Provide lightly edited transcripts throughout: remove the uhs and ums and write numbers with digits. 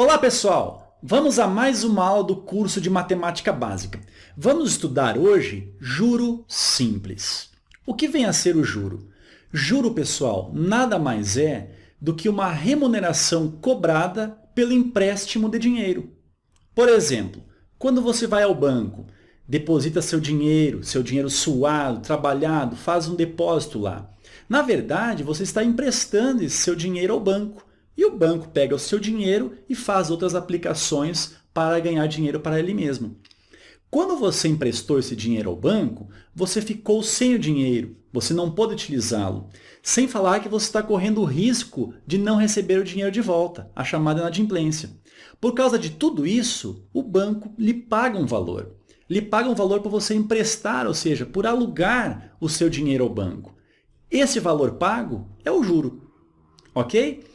Olá, pessoal! Vamos a mais uma aula do curso de Matemática Básica. Vamos estudar hoje juro simples. O que vem a ser o juro? Juro, pessoal, nada mais é do que uma remuneração cobrada pelo empréstimo de dinheiro. Por exemplo, quando você vai ao banco, deposita seu dinheiro suado, trabalhado, faz um depósito lá. Na verdade, você está emprestando esse seu dinheiro ao banco. E o banco pega o seu dinheiro e faz outras aplicações para ganhar dinheiro para ele mesmo. Quando você emprestou esse dinheiro ao banco, você ficou sem o dinheiro, você não pôde utilizá-lo. Sem falar que você está correndo o risco de não receber o dinheiro de volta, a chamada inadimplência. Por causa de tudo isso, o banco lhe paga um valor. Lhe paga um valor para você emprestar, ou seja, por alugar o seu dinheiro ao banco. Esse valor pago é o juro, ok?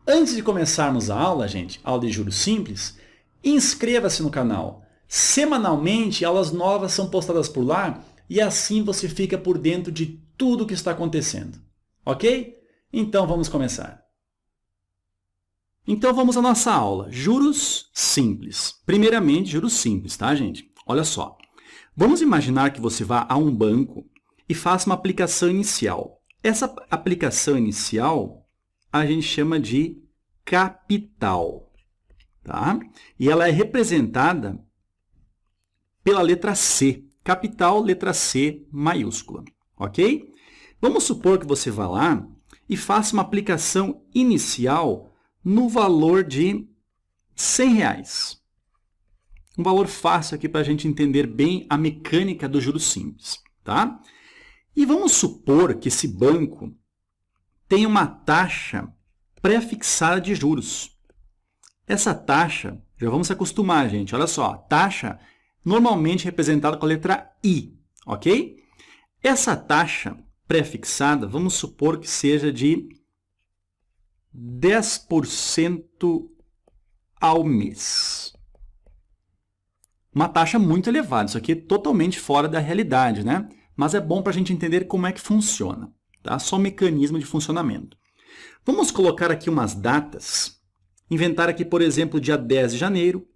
Antes de começarmos a aula, gente, aula de juros simples, inscreva-se no canal. Semanalmente, aulas novas são postadas por lá e assim você fica por dentro de tudo o que está acontecendo. Ok? Então vamos começar. Então vamos à nossa aula. Juros simples. Primeiramente, juros simples, tá, gente? Olha só. Vamos imaginar que você vá a um banco e faça uma aplicação inicial. Essa aplicação inicial a gente chama de capital, tá? E ela é representada pela letra C. Capital, letra C maiúscula, ok? Vamos supor que você vá lá e faça uma aplicação inicial no valor de R$100. Um valor fácil aqui para a gente entender bem a mecânica do juros simples, tá? E vamos supor que esse banco tem uma taxa pré-fixada de juros. Essa taxa, já vamos se acostumar, gente. Olha só, taxa normalmente representada com a letra I, ok? Essa taxa pré-fixada, vamos supor que seja de 10% ao mês. Uma taxa muito elevada. Isso aqui é totalmente fora da realidade, né? Mas é bom para a gente entender como é que funciona. Tá? Só o mecanismo de funcionamento. Vamos colocar aqui umas datas. Inventar aqui, por exemplo, dia 10 de janeiro,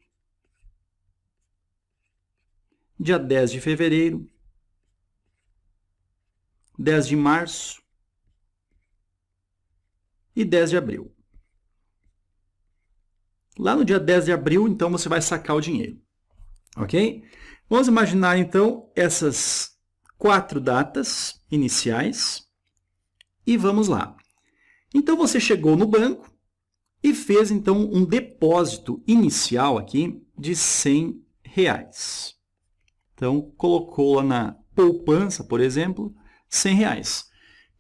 dia 10 de fevereiro, 10 de março e 10 de abril. Lá no dia 10 de abril, então, você vai sacar o dinheiro. Ok? Vamos imaginar, então, essas 4 datas iniciais. E vamos lá. Então, você chegou no banco e fez, então, um depósito inicial aqui de R$100. Então, colocou lá na poupança, por exemplo, R$100.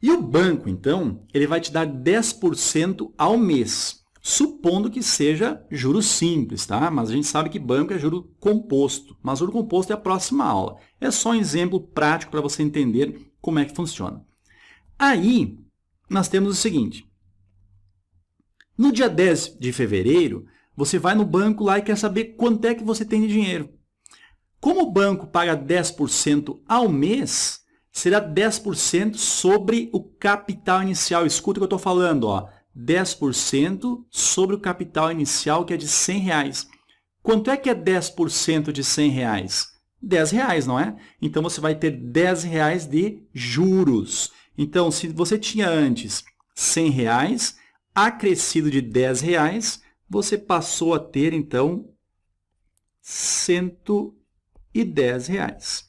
E o banco, então, ele vai te dar 10% ao mês, supondo que seja juros simples, tá? Mas a gente sabe que banco é juro composto. Mas juro composto é a próxima aula. É só um exemplo prático para você entender como é que funciona. Aí, nós temos o seguinte. No dia 10 de fevereiro, você vai no banco lá e quer saber quanto é que você tem de dinheiro. Como o banco paga 10% ao mês, será 10% sobre o capital inicial. Escuta o que eu estou falando, ó. 10% sobre o capital inicial, que é de R$100. Quanto é que é 10% de R$100? R$10, não é? Então, você vai ter R$10 de juros. Então, se você tinha antes R$100, acrescido de R$10, você passou a ter, então, R$110.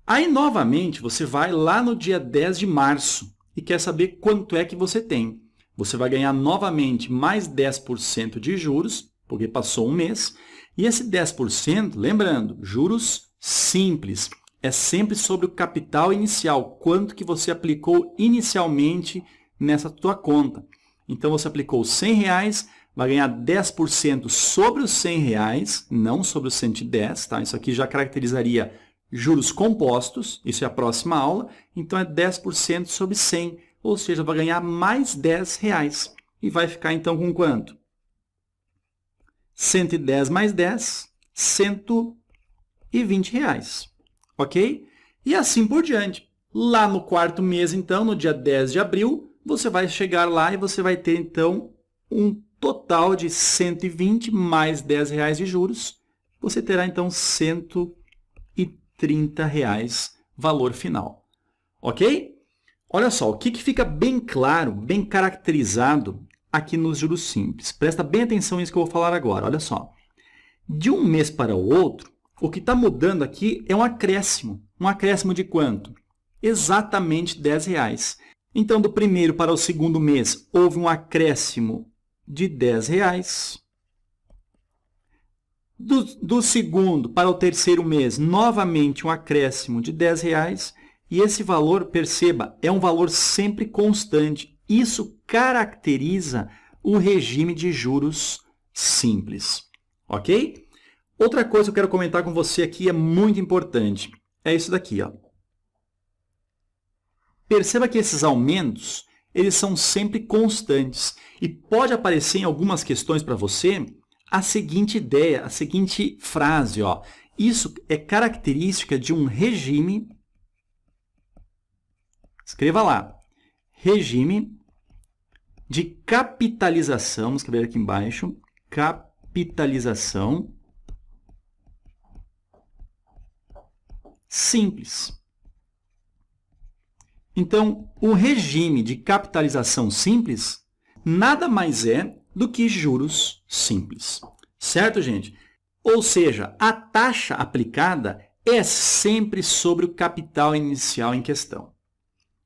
Aí, novamente, você vai lá no dia 10 de março e quer saber quanto é que você tem. Você vai ganhar novamente mais 10% de juros, porque passou um mês. E esse 10%, lembrando, juros simples. É sempre sobre o capital inicial, quanto que você aplicou inicialmente nessa tua conta. Então, você aplicou R$100, vai ganhar 10% sobre os R$100, não sobre os 110, tá? Isso aqui já caracterizaria juros compostos, isso é a próxima aula. Então, é 10% sobre 100, ou seja, vai ganhar mais R$10. E vai ficar, então, com quanto? 110 mais 10, R$120. Ok? E assim por diante. Lá no quarto mês, então, no dia 10 de abril, você vai chegar lá e você vai ter, então, um total de 120 mais R$10 de juros, você terá então R$130 valor final. Ok? Olha só, o que fica bem claro, bem caracterizado aqui nos juros simples. Presta bem atenção nisso que eu vou falar agora. Olha só. De um mês para o outro, o que está mudando aqui é um acréscimo. Um acréscimo de quanto? Exatamente R$10. Então, do primeiro para o segundo mês, houve um acréscimo de R$10. Do segundo para o terceiro mês, novamente um acréscimo de R$10. E esse valor, perceba, é um valor sempre constante. Isso caracteriza o regime de juros simples. Ok? Outra coisa que eu quero comentar com você aqui é muito importante. É isso daqui, ó. Perceba que esses aumentos, eles são sempre constantes. E pode aparecer em algumas questões para você a seguinte ideia, a seguinte frase, ó. Isso é característica de um regime. Escreva lá. Regime de capitalização. Vamos escrever aqui embaixo. Capitalização simples. Então, o regime de capitalização simples nada mais é do que juros simples. Certo, gente? Ou seja, a taxa aplicada é sempre sobre o capital inicial em questão.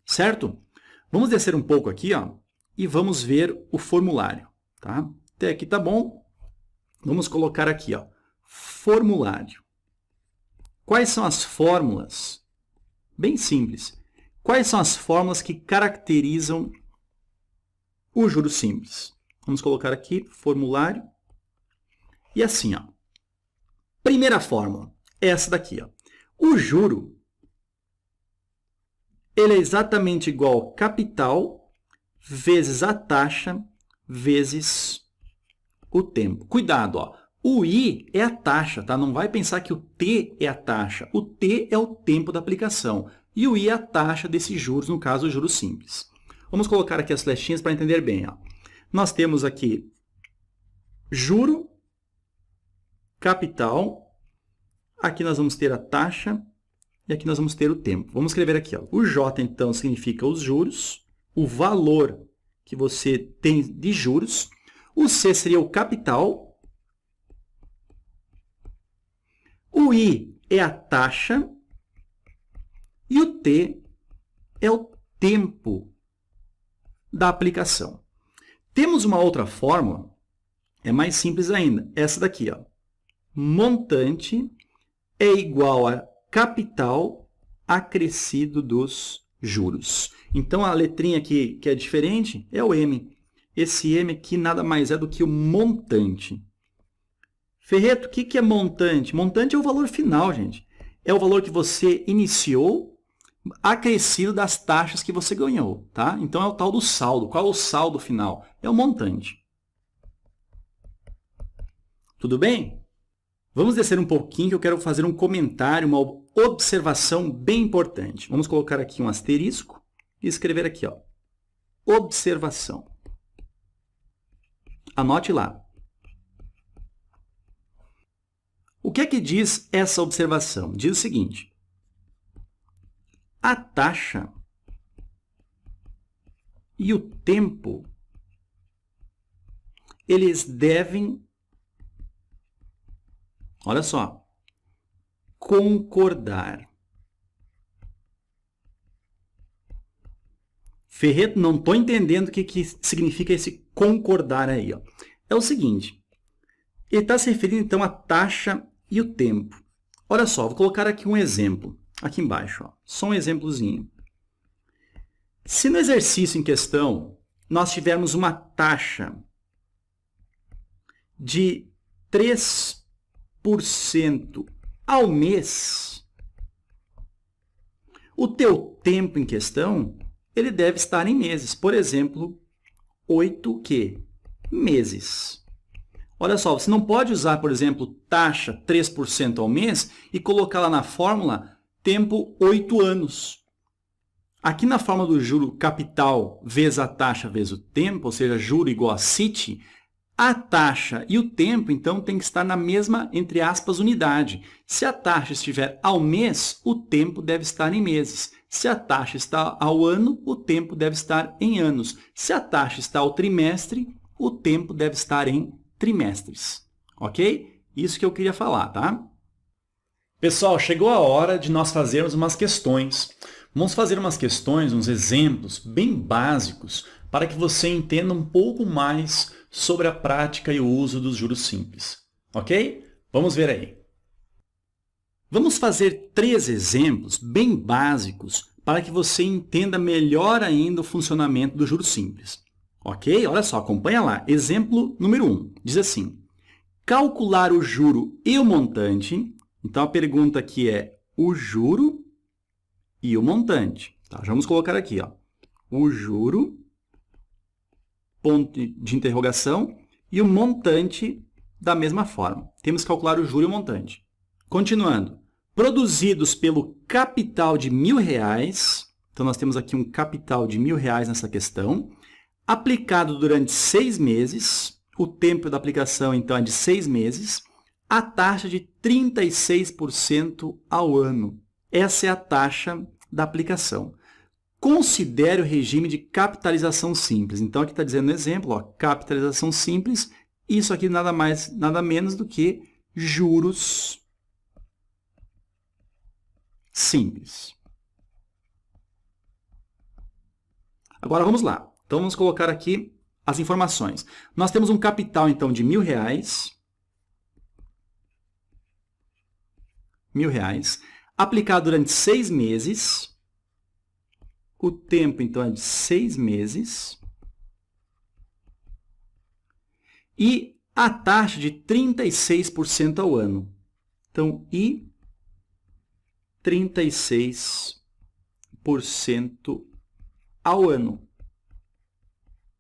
Certo? Vamos descer um pouco aqui, ó, e vamos ver o formulário. Tá? Até aqui tá bom. Vamos colocar aqui, ó, formulário. Quais são as fórmulas? Bem simples. Quais são as fórmulas que caracterizam o juro simples? Vamos colocar aqui, formulário. E assim, ó. Primeira fórmula, essa daqui, ó. O juro, ele é exatamente igual ao capital vezes a taxa vezes o tempo. Cuidado, ó. O I é a taxa, tá? Não vai pensar que o T é a taxa. O T é o tempo da aplicação. E o I é a taxa desses juros, no caso, o juros simples. Vamos colocar aqui as flechinhas para entender bem, ó. Nós temos aqui juro, capital. Aqui nós vamos ter a taxa e aqui nós vamos ter o tempo. Vamos escrever aqui, ó. O J, então, significa os juros, o valor que você tem de juros. O C seria o capital. O I é a taxa e o T é o tempo da aplicação. Temos uma outra fórmula, é mais simples ainda, essa daqui, ó. Montante é igual a capital acrescido dos juros. Então, a letrinha aqui que é diferente é o M. Esse M aqui nada mais é do que o montante. Ferreto, o que é montante? Montante é o valor final, gente. É o valor que você iniciou, acrescido das taxas que você ganhou, tá? Então, é o tal do saldo. Qual é o saldo final? É o montante. Tudo bem? Vamos descer um pouquinho que eu quero fazer um comentário, uma observação bem importante. Vamos colocar aqui um asterisco e escrever aqui, ó, observação. Anote lá. O que é que diz essa observação? Diz o seguinte: a taxa e o tempo, eles devem, olha só, concordar. Ferreto, não estou entendendo o que significa esse concordar aí, ó. É o seguinte, ele está se referindo então à taxa e o tempo. Olha só, vou colocar aqui um exemplo, aqui embaixo, ó, só um exemplozinho. Se no exercício em questão nós tivermos uma taxa de 3% ao mês, o teu tempo em questão, ele deve estar em meses. Por exemplo, 8 meses. Olha só, você não pode usar, por exemplo, taxa 3% ao mês e colocar lá na fórmula tempo 8 anos. Aqui na fórmula do juro capital vezes a taxa vezes o tempo, ou seja, juro igual a CIT, A taxa e o tempo, então, tem que estar na mesma, entre aspas, unidade. Se a taxa estiver ao mês, o tempo deve estar em meses. Se a taxa está ao ano, o tempo deve estar em anos. Se a taxa está ao trimestre, o tempo deve estar em trimestres. Ok? Isso que eu queria falar, tá? Pessoal, chegou a hora de nós fazermos umas questões. Vamos fazer umas questões, uns exemplos bem básicos para que você entenda um pouco mais sobre a prática e o uso dos juros simples. Ok? Vamos ver aí. Vamos fazer 3 exemplos bem básicos para que você entenda melhor ainda o funcionamento do juros simples. Ok? Olha só, acompanha lá. Exemplo número 1. Diz assim, calcular o juro e o montante. Então, a pergunta aqui é o juro e o montante. Tá? Já vamos colocar aqui, ó, o juro, ponto de interrogação, e o montante da mesma forma. Temos que calcular o juro e o montante. Continuando. Produzidos pelo capital de R$1.000, então nós temos aqui um capital de R$1.000 nessa questão, aplicado durante 6 meses, o tempo da aplicação então é de 6 meses, a taxa de 36% ao ano. Essa é a taxa da aplicação. Considere o regime de capitalização simples. Então, aqui está dizendo no exemplo, ó, capitalização simples, isso aqui nada mais, nada menos do que juros simples. Agora, vamos lá. Então, vamos colocar aqui as informações. Nós temos um capital, então, de R$1.000, aplicado durante 6 meses. O tempo, então, é de 6 meses. E a taxa de 36% ao ano. Então, e 36% ao ano.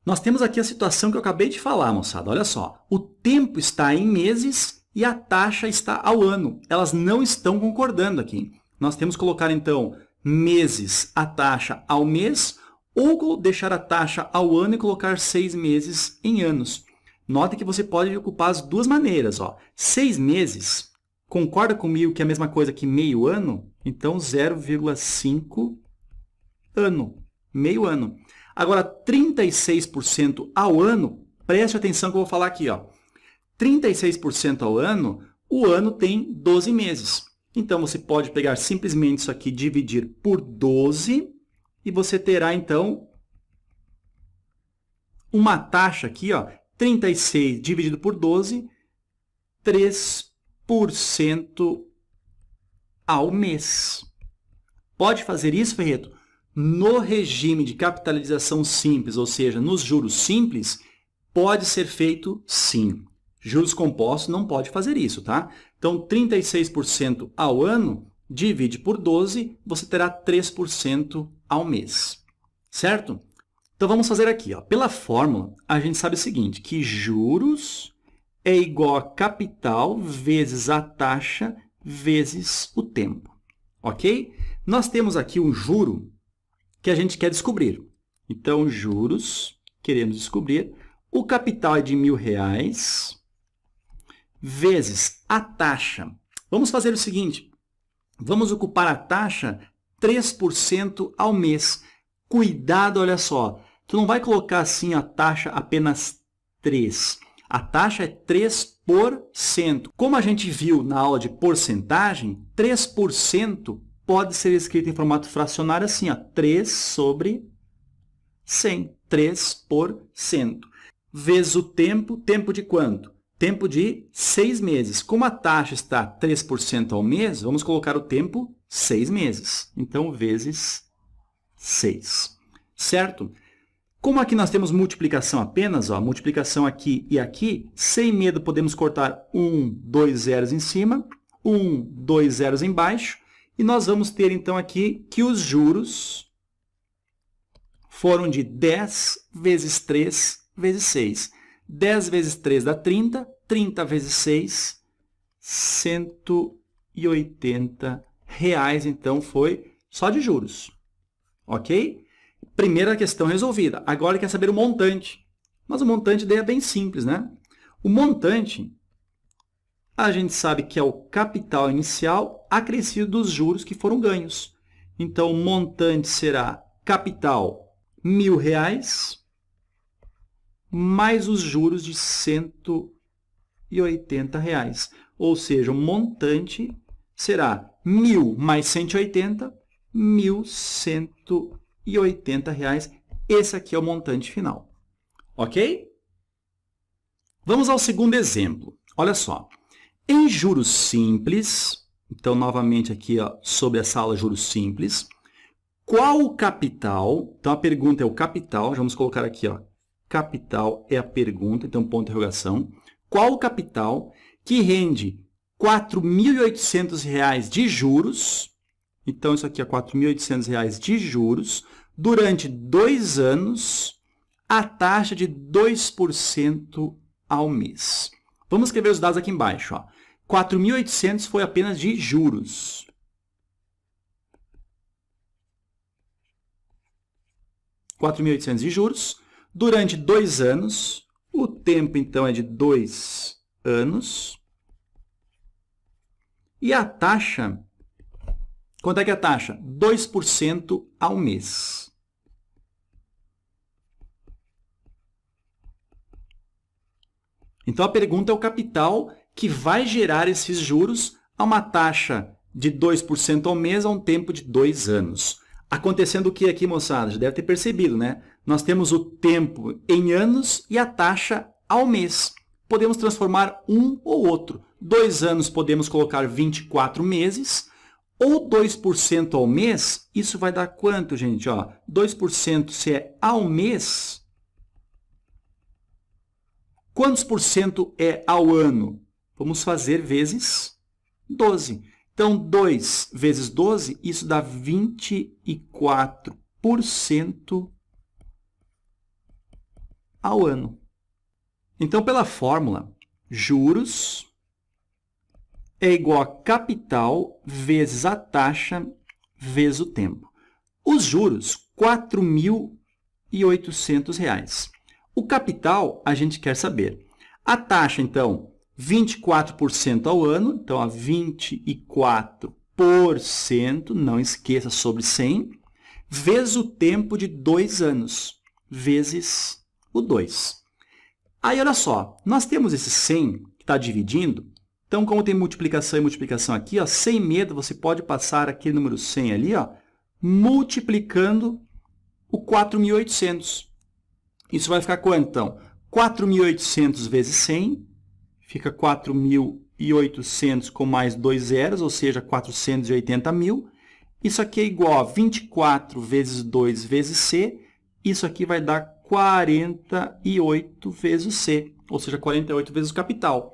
Nós temos aqui a situação que eu acabei de falar, moçada. Olha só, o tempo está em meses e a taxa está ao ano. Elas não estão concordando aqui. Nós temos que colocar, então, meses a taxa ao mês ou deixar a taxa ao ano e colocar 6 meses em anos. Note que você pode ocupar as duas maneiras. Ó. 6 meses, concorda comigo que é a mesma coisa que meio ano? Então, 0,5 ano, meio ano. Agora, 36% ao ano, preste atenção que eu vou falar aqui. Ó. 36% ao ano, o ano tem 12 meses. Então, você pode pegar simplesmente isso aqui, dividir por 12, e você terá, então, uma taxa aqui, ó, 36 dividido por 12, 3% ao mês. Pode fazer isso, Ferreto? No regime de capitalização simples, ou seja, nos juros simples, pode ser feito sim. Juros compostos não pode fazer isso, tá? Então, 36% ao ano, divide por 12, você terá 3% ao mês, certo? Então, vamos fazer aqui. Ó. Pela fórmula, a gente sabe o seguinte, que juros é igual a capital vezes a taxa vezes o tempo, ok? Nós temos aqui um juro que a gente quer descobrir. Então, juros, queremos descobrir, o capital é de R$1.000, vezes a taxa. Vamos fazer o seguinte, vamos ocupar a taxa 3% ao mês. Cuidado, olha só, tu não vai colocar assim a taxa apenas 3. A taxa é 3%. Como a gente viu na aula de porcentagem, 3% pode ser escrito em formato fracionário assim, ó, 3 sobre 100, 3%. Vezes o tempo, tempo de quanto? Tempo de 6 meses. Como a taxa está 3% ao mês, vamos colocar o tempo 6 meses. Então, vezes 6. Certo? Como aqui nós temos multiplicação apenas, ó, multiplicação aqui e aqui, sem medo podemos cortar 1, 2 zeros em cima, 1, 2 zeros embaixo, e nós vamos ter então aqui que os juros foram de 10 vezes 3 vezes 6. 10 vezes 3 dá 30, 30 vezes 6, R$180, então, foi só de juros. Ok? Primeira questão resolvida. Agora quer saber o montante. Mas o montante daí é bem simples, né? O montante, a gente sabe que é o capital inicial acrescido dos juros que foram ganhos. Então, o montante será capital R$ 1.000 mais os juros de R$ 180. Ou seja, o montante será 1.000 mais 180, R$ 1.180. Esse aqui é o montante final. Ok? Vamos ao segundo exemplo. Olha só. Em juros simples, então, novamente aqui ó, sobre essa aula juros simples, qual o capital? Então, a pergunta é o capital. Vamos colocar aqui, ó, capital é a pergunta, então, ponto de interrogação. Qual o capital que rende R$ 4.800 de juros? Então, isso aqui é R$ 4.800 de juros durante 2 anos, a taxa de 2% ao mês. Vamos escrever os dados aqui embaixo. 4.800 foi apenas de juros. R$ 4.800 de juros durante 2 anos. O tempo, então, é de 2 anos. E a taxa, quanto é que é a taxa? 2% ao mês. Então, a pergunta é o capital que vai gerar esses juros a uma taxa de 2% ao mês a um tempo de 2 anos. Acontecendo o que aqui, moçada? Já deve ter percebido, né? Nós temos o tempo em anos e a taxa ao mês. Podemos transformar um ou outro. 2 anos podemos colocar 24 meses, ou 2% ao mês, isso vai dar quanto, gente? 2% se é ao mês, quantos por cento é ao ano? Vamos fazer vezes 12. Então, 2 vezes 12, isso dá 24% ao ano. Então, pela fórmula, juros é igual a capital vezes a taxa vezes o tempo. Os juros, R$ 4.800. O capital, a gente quer saber. A taxa, então, 24% ao ano. Então, 24%, não esqueça, sobre 100, vezes o tempo de 2 anos, vezes o 2. Aí, olha só, nós temos esse 100 que está dividindo. Então, como tem multiplicação e multiplicação aqui, sem medo, você pode passar aquele número 100 ali, multiplicando o 4.800. Isso vai ficar quanto, então? 4.800 vezes 100, fica 4.800 com mais 2 zeros, ou seja, 480.000. Isso aqui é igual a 24 vezes 2 vezes C. Isso aqui vai dar 48 vezes C, ou seja, 48 vezes o capital.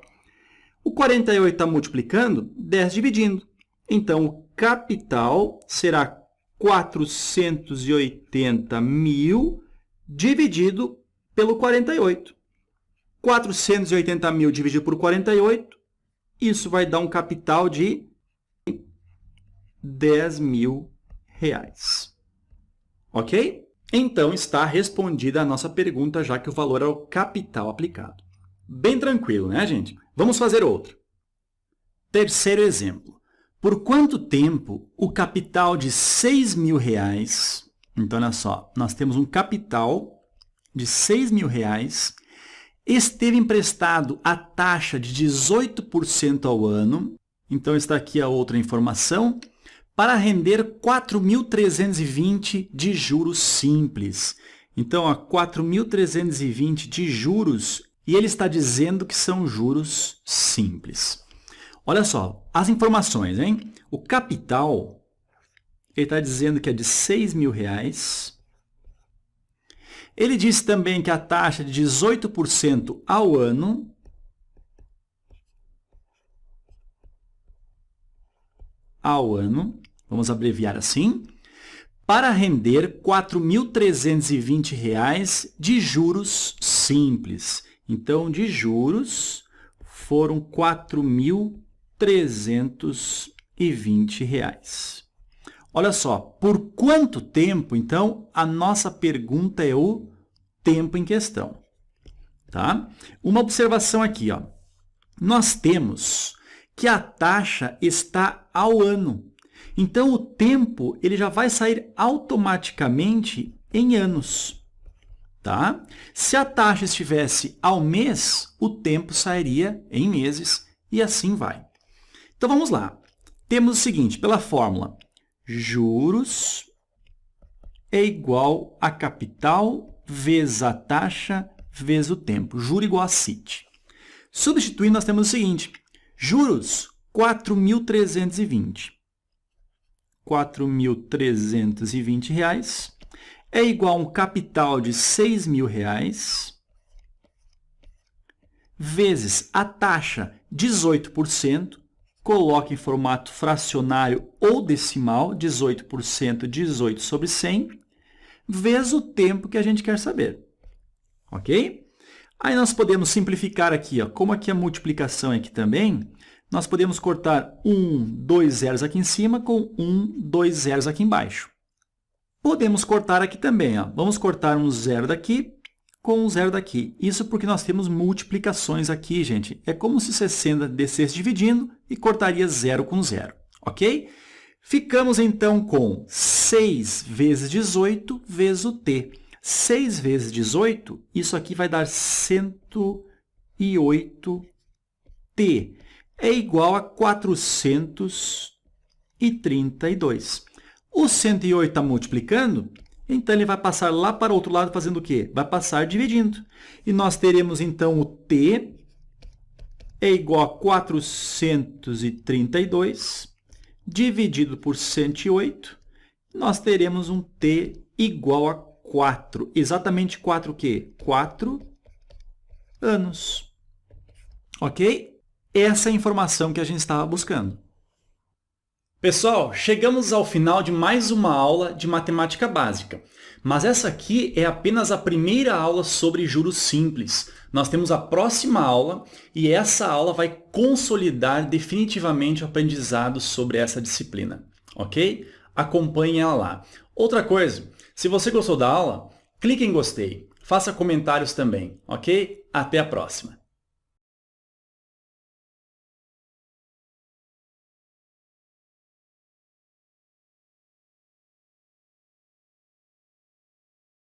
O 48 está multiplicando, 10 dividindo. Então, o capital será 480.000 dividido pelo 48. 480.000 dividido por 48, isso vai dar um capital de R$ 10.000. Ok? Então, está respondida a nossa pergunta, já que o valor é o capital aplicado. Bem tranquilo, né, gente? Vamos fazer outro. Terceiro exemplo. Por quanto tempo o capital de R$ 6.000, então, olha só, nós temos um capital de R$ 6.000, esteve emprestado a taxa de 18% ao ano, então está aqui a outra informação, para render 4.320 de juros simples. Então, 4.320 de juros, e ele está dizendo que são juros simples. Olha só, as informações, hein? O capital, ele está dizendo que é de R$ 6.000. Ele disse também que a taxa de 18% ao ano. Vamos abreviar assim, para render R$ 4.320 de juros simples. Então, de juros foram R$ 4.320. Olha só, por quanto tempo, então, a nossa pergunta é o tempo em questão. tá? Uma observação aqui, ó. Nós temos que a taxa está ao ano. Então, o tempo ele já vai sair automaticamente em anos. Tá? Se a taxa estivesse ao mês, o tempo sairia em meses e assim vai. Então, vamos lá. Temos o seguinte, pela fórmula, juros é igual a capital vezes a taxa vezes o tempo. Juro igual a CIT. Substituindo, nós temos o seguinte, juros, 4.320. R$ 4.320 é igual a um capital de R$ 6.000 vezes a taxa 18%, coloque em formato fracionário ou decimal, 18%, 18 sobre 100, vezes o tempo que a gente quer saber. Ok? Aí nós podemos simplificar aqui, ó, como aqui a multiplicação é aqui também, nós podemos cortar 2 zeros aqui em cima com 2 zeros aqui embaixo. Podemos cortar aqui também. Ó. Vamos cortar um zero daqui com um zero daqui. Isso porque nós temos multiplicações aqui, gente. É como se 60 descesse dividindo e cortaria zero com zero. Ok? Ficamos, então, com 6 vezes 18 vezes o t. 6 vezes 18, isso aqui vai dar 108t. É igual a 432. O 108 está multiplicando, então ele vai passar lá para o outro lado fazendo o quê? Vai passar dividindo. E nós teremos, então, o t é igual a 432 dividido por 108. Nós teremos um t igual a 4. Exatamente 4 o quê? 4 anos. Ok? Essa é a informação que a gente estava buscando. Pessoal, chegamos ao final de mais uma aula de matemática básica. Mas essa aqui é apenas a primeira aula sobre juros simples. Nós temos a próxima aula e essa aula vai consolidar definitivamente o aprendizado sobre essa disciplina. Ok? Acompanhe ela lá. Outra coisa, se você gostou da aula, clique em gostei. Faça comentários também. Ok? Até a próxima.